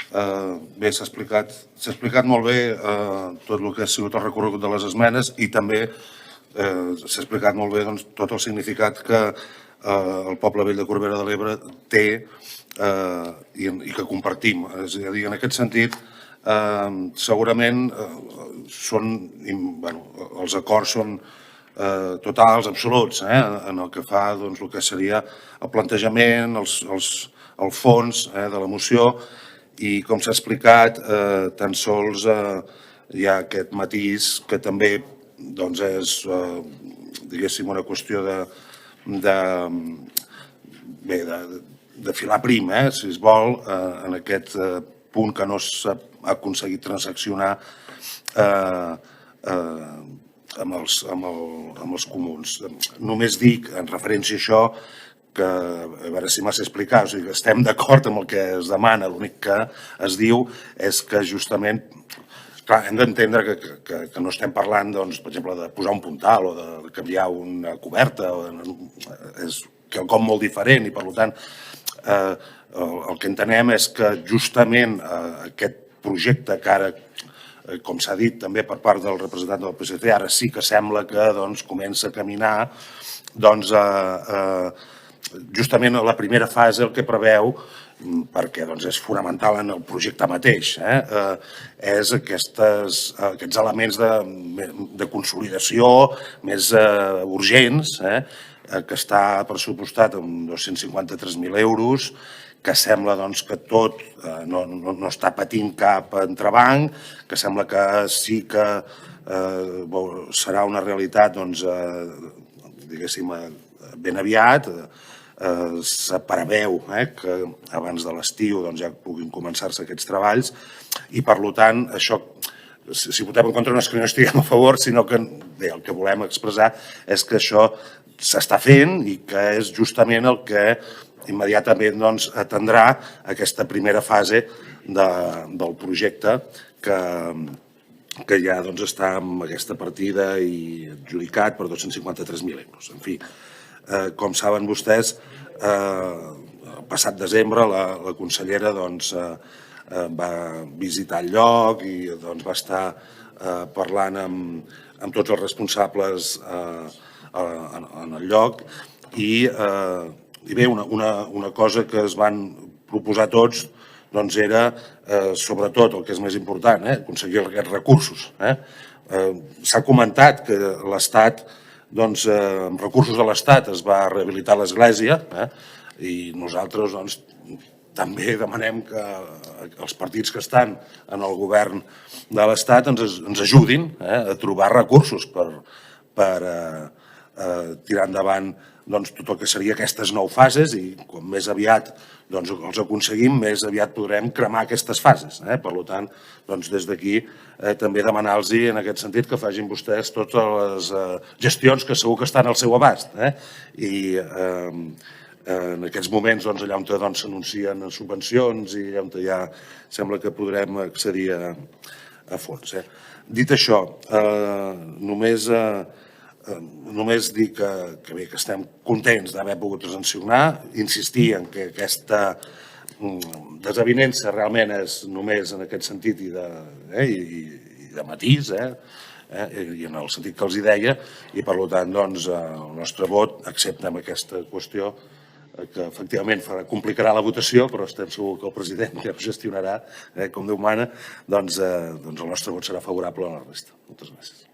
Bé, s'ha explicat molt bé tot el que ha sigut el recorregut de les esmenes i també s'ha explicat molt bé tot el significat que el poble vell de Corbera de l'Ebre té i que compartim. És a dir, en aquest sentit, segurament els acords són totals, absoluts, en el que fa el que seria el plantejament, el fons de la moció, i com s'ha explicat, tan sols hi ha aquest matís que també és, diguéssim, una qüestió de filar prim, si es vol, en aquest punt que no s'ha aconseguit transaccionar amb els comuns. Només dic, en referència a això, que, a veure si m'has explicat, o sigui, estem d'acord amb el que es demana, l'únic que es diu és que justament, clar, hem d'entendre que no estem parlant, per exemple, de posar un puntal o de canviar una coberta, és quelcom molt diferent i, per tant, el que entenem és que justament aquest projecte que ara, com s'ha dit també per part del representant del PSC, ara sí que sembla que comença a caminar, justament la primera fase el que preveu, perquè és fonamental en el projecte mateix, és aquests elements de consolidació més urgents, que està pressupostat amb 253.000 euros, que sembla que tot no està patint cap entrebanc, que sembla que sí que serà una realitat, diguéssim, ben aviat. Se preveu que abans de l'estiu ja puguin començar-se aquests treballs i, per tant, això, si votem en contra no és que no estiguem a favor, sinó que el que volem expressar és que això s'està fent i que és justament el que immediatament atendrà aquesta primera fase del projecte que ja està amb aquesta partida i adjudicat per 253.000 euros. En fi, com saben vostès, el passat desembre la consellera va visitar el lloc i va estar parlant amb tots els responsables en el lloc i bé, una cosa que es van proposar tots era, sobretot, el que és més important, aconseguir aquests recursos. S'ha comentat que l'Estat, amb recursos de l'Estat es va rehabilitar l'església i nosaltres també demanem que els partits que estan en el govern de l'Estat ens ajudin a trobar recursos per tirar endavant tot el que seria aquestes 9 fases i com més aviat els aconseguim, més aviat podrem cremar aquestes fases. Per tant, des d'aquí també demanar-los en aquest sentit que facin vostès totes les gestions que segur que estan al seu abast. I en aquests moments, allà on s'anuncien subvencions i allà on ja sembla que podrem accedir a fons. Dit això, només dir que estem contents d'haver pogut transaccionar, insistir en que aquesta desavinença realment és només en aquest sentit i de matís, i en el sentit que els deia, i per tant el nostre vot accepta amb aquesta qüestió que efectivament complicarà la votació, però estem segurs que el president ja ho gestionarà com Déu mana, el nostre vot serà favorable a la resta. Moltes gràcies.